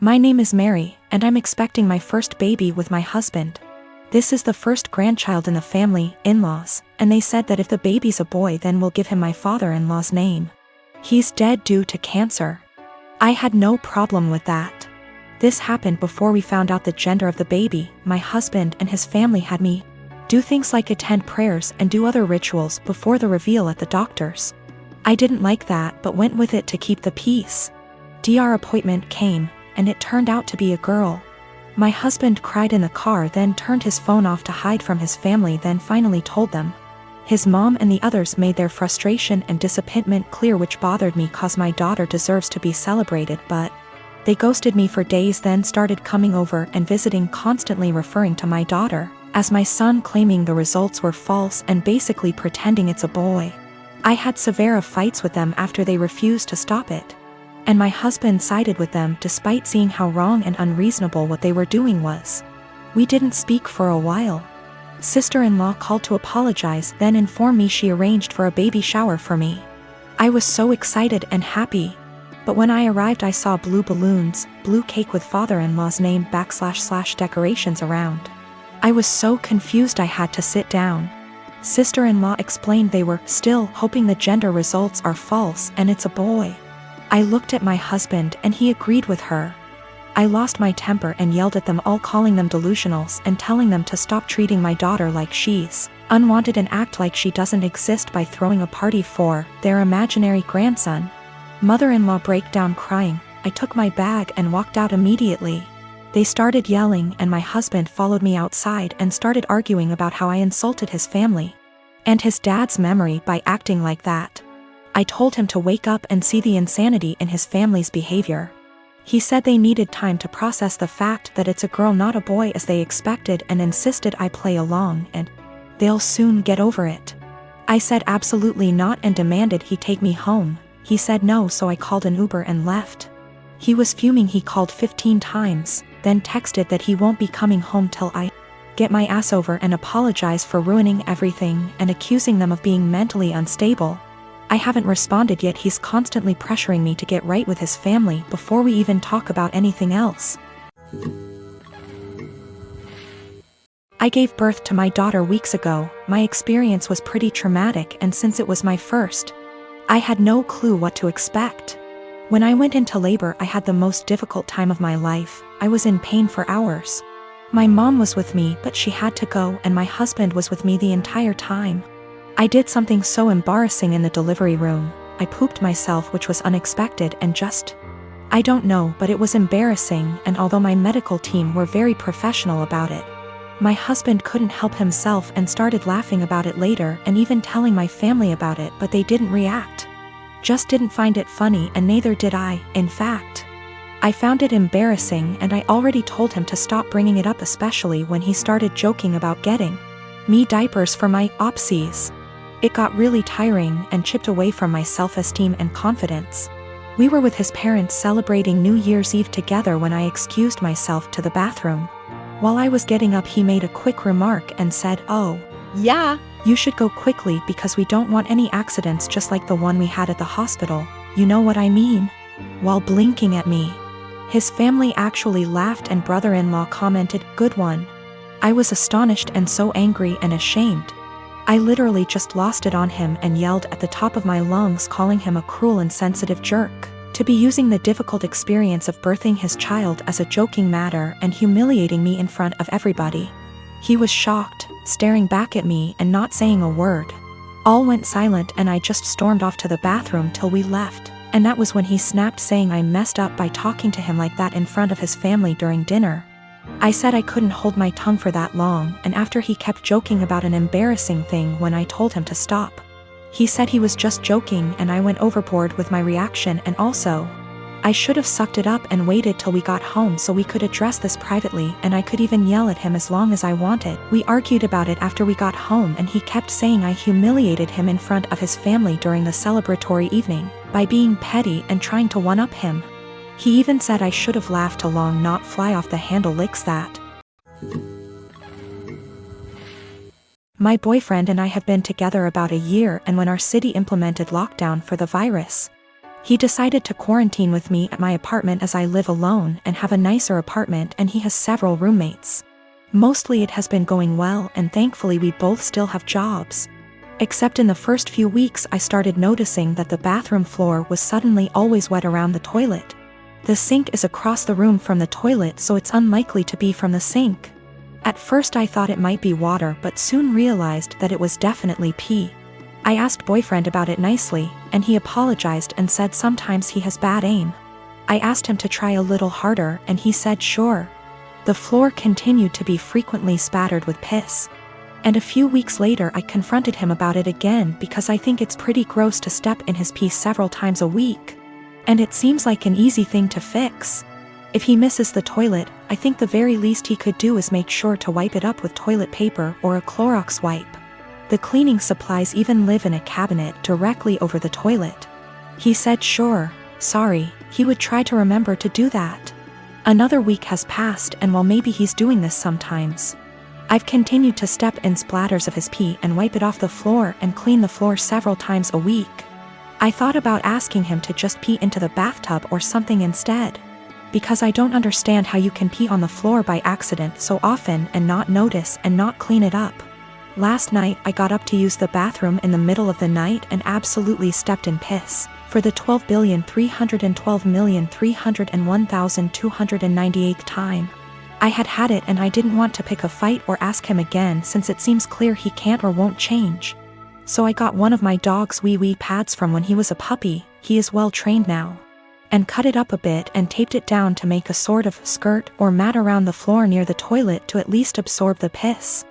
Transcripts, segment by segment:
My name is Mary, and I'm expecting my first baby with my husband. This is the first grandchild in the family, in-laws, and they said that if the baby's a boy then we'll give him my father-in-law's name. He's dead due to cancer. I had no problem with that. This happened before we found out the gender of the baby. My husband and his family had me do things like attend prayers and do other rituals before the reveal at the doctor's. I didn't like that but went with it to keep the peace. Our appointment came, and it turned out to be a girl. My husband cried in the car, then turned his phone off to hide from his family, then finally told them. His mom and the others made their frustration and disappointment clear, which bothered me cause my daughter deserves to be celebrated, but they ghosted me for days, then started coming over and visiting, constantly referring to my daughter as my son, claiming the results were false and basically pretending it's a boy. I had severe fights with them after they refused to stop it. And my husband sided with them despite seeing how wrong and unreasonable what they were doing was. We didn't speak for a while. Sister-in-law called to apologize, then informed me she arranged for a baby shower for me. I was so excited and happy. But when I arrived I saw blue balloons, blue cake with father-in-law's name / decorations around. I was so confused I had to sit down. Sister-in-law explained they were still hoping the gender results are false and it's a boy. I looked at my husband and he agreed with her. I lost my temper and yelled at them all, calling them delusionals and telling them to stop treating my daughter like she's unwanted and act like she doesn't exist by throwing a party for their imaginary grandson. Mother-in-law broke down crying. I took my bag and walked out immediately. They started yelling and my husband followed me outside and started arguing about how I insulted his family and his dad's memory by acting like that. I told him to wake up and see the insanity in his family's behavior. He said they needed time to process the fact that it's a girl not a boy as they expected, and insisted I play along and they'll soon get over it. I said absolutely not and demanded he take me home. He said no, so I called an Uber and left. He was fuming. He called 15 times, then texted that he won't be coming home till I get my ass over and apologize for ruining everything and accusing them of being mentally unstable. I haven't responded yet. He's constantly pressuring me to get right with his family before we even talk about anything else. I gave birth to my daughter weeks ago. My experience was pretty traumatic, and since it was my first, I had no clue what to expect. When I went into labor I had the most difficult time of my life. I was in pain for hours. My mom was with me but she had to go, and my husband was with me the entire time. I did something so embarrassing in the delivery room. I pooped myself, which was unexpected and just, I don't know, but it was embarrassing, and although my medical team were very professional about it, my husband couldn't help himself and started laughing about it later and even telling my family about it, but they didn't react. Just didn't find it funny, and neither did I. In fact, I found it embarrassing, and I already told him to stop bringing it up, especially when he started joking about getting me diapers for my opsies. It got really tiring and chipped away from my self-esteem and confidence. We were with his parents celebrating New Year's Eve together when I excused myself to the bathroom. While I was getting up he made a quick remark and said, "Oh, yeah, you should go quickly because we don't want any accidents just like the one we had at the hospital, you know what I mean?" While blinking at me. His family actually laughed and brother-in-law commented, "Good one." I was astonished and so angry and ashamed. I literally just lost it on him and yelled at the top of my lungs, calling him a cruel and sensitive jerk, to be using the difficult experience of birthing his child as a joking matter and humiliating me in front of everybody. He was shocked, staring back at me and not saying a word. All went silent and I just stormed off to the bathroom till we left, and that was when he snapped, saying I messed up by talking to him like that in front of his family during dinner. I said I couldn't hold my tongue for that long, and after he kept joking about an embarrassing thing when I told him to stop. He said he was just joking, and I went overboard with my reaction, and also, I should have sucked it up and waited till we got home so we could address this privately, and I could even yell at him as long as I wanted. We argued about it after we got home and he kept saying I humiliated him in front of his family during the celebratory evening by being petty and trying to one-up him. He even said I should have laughed along, not fly off the handle licks that. My boyfriend and I have been together about a year, and when our city implemented lockdown for the virus, He decided to quarantine with me at my apartment as I live alone and have a nicer apartment, and he has several roommates. Mostly it has been going well, and thankfully we both still have jobs. Except in the first few weeks I started noticing that the bathroom floor was suddenly always wet around the toilet. The sink is across the room from the toilet, so it's unlikely to be from the sink. At first I thought it might be water, but soon realized that it was definitely pee. I asked boyfriend about it nicely, and he apologized and said sometimes he has bad aim. I asked him to try a little harder, and he said sure. The floor continued to be frequently spattered with piss. And a few weeks later I confronted him about it again because I think it's pretty gross to step in his pee several times a week. And it seems like an easy thing to fix. If he misses the toilet, I think the very least he could do is make sure to wipe it up with toilet paper or a Clorox wipe. The cleaning supplies even live in a cabinet directly over the toilet. He said sure, sorry, he would try to remember to do that. Another week has passed, and while maybe he's doing this sometimes, I've continued to step in splatters of his pee and wipe it off the floor and clean the floor several times a week. I thought about asking him to just pee into the bathtub or something instead, because I don't understand how you can pee on the floor by accident so often and not notice and not clean it up. Last night I got up to use the bathroom in the middle of the night and absolutely stepped in piss for the 12,312,301,298th time. I had it, and I didn't want to pick a fight or ask him again since it seems clear he can't or won't change. So I got one of my dog's wee pads from when he was a puppy, he is well trained now, and cut it up a bit and taped it down to make a sort of skirt or mat around the floor near the toilet to at least absorb the piss.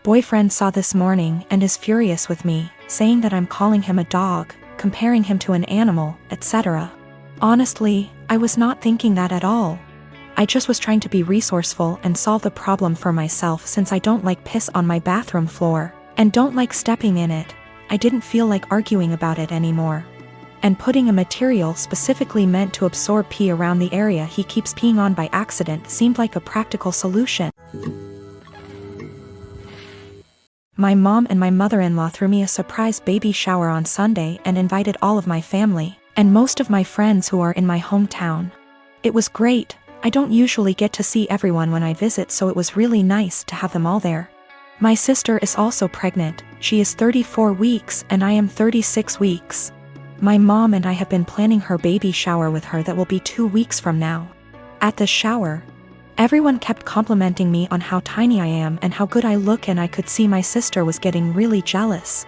Boyfriend saw this morning and is furious with me, saying that I'm calling him a dog, comparing him to an animal, etc. Honestly, I was not thinking that at all. I just was trying to be resourceful and solve the problem for myself since I don't like piss on my bathroom floor, and don't like stepping in it. I didn't feel like arguing about it anymore. And putting a material specifically meant to absorb pee around the area he keeps peeing on by accident seemed like a practical solution. My mom and my mother-in-law threw me a surprise baby shower on Sunday and invited all of my family, and most of my friends who are in my hometown. It was great. I don't usually get to see everyone when I visit, so it was really nice to have them all there. My sister is also pregnant. She is 34 weeks and I am 36 weeks. My mom and I have been planning her baby shower with her that will be 2 weeks from now. At the shower, everyone kept complimenting me on how tiny I am and how good I look, and I could see my sister was getting really jealous.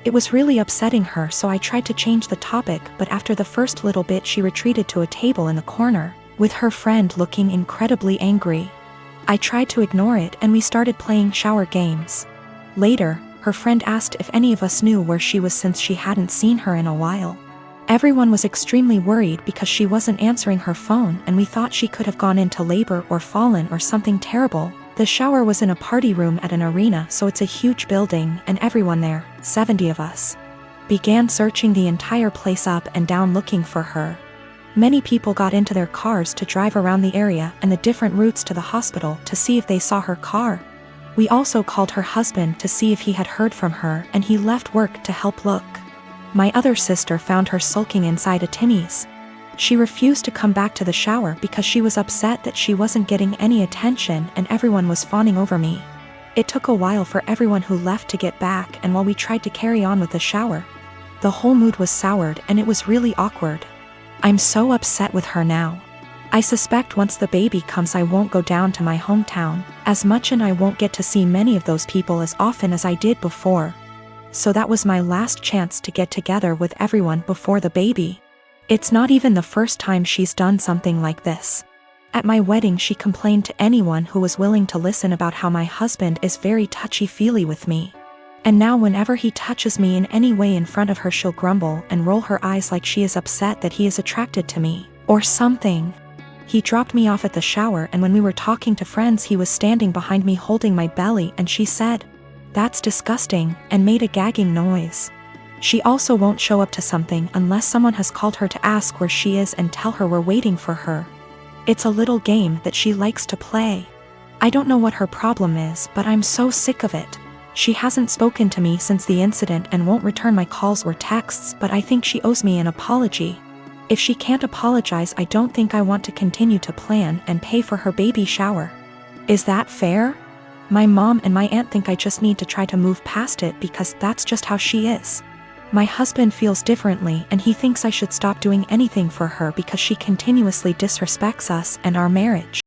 It was really upsetting her, so I tried to change the topic, but after the first little bit she retreated to a table in the corner, with her friend looking incredibly angry. I tried to ignore it and we started playing shower games. Later, her friend asked if any of us knew where she was since she hadn't seen her in a while. Everyone was extremely worried because she wasn't answering her phone, and we thought she could have gone into labor or fallen or something terrible. The shower was in a party room at an arena, so it's a huge building, and everyone there, 70 of us, began searching the entire place up and down looking for her. Many people got into their cars to drive around the area and the different routes to the hospital to see if they saw her car. We also called her husband to see if he had heard from her, and he left work to help look. My other sister found her sulking inside a Timmy's. She refused to come back to the shower because she was upset that she wasn't getting any attention and everyone was fawning over me. It took a while for everyone who left to get back, and while we tried to carry on with the shower, the whole mood was soured and it was really awkward. I'm so upset with her now. I suspect once the baby comes I won't go down to my hometown as much, and I won't get to see many of those people as often as I did before. So that was my last chance to get together with everyone before the baby. It's not even the first time she's done something like this. At my wedding she complained to anyone who was willing to listen about how my husband is very touchy-feely with me. And now whenever he touches me in any way in front of her she'll grumble and roll her eyes like she is upset that he is attracted to me, or something. He dropped me off at the shower, and when we were talking to friends he was standing behind me holding my belly, and she said, "That's disgusting," and made a gagging noise. She also won't show up to something unless someone has called her to ask where she is and tell her we're waiting for her. It's a little game that she likes to play. I don't know what her problem is, but I'm so sick of it. She hasn't spoken to me since the incident and won't return my calls or texts, but I think she owes me an apology. If she can't apologize, I don't think I want to continue to plan and pay for her baby shower. Is that fair? My mom and my aunt think I just need to try to move past it because that's just how she is. My husband feels differently and he thinks I should stop doing anything for her because she continuously disrespects us and our marriage.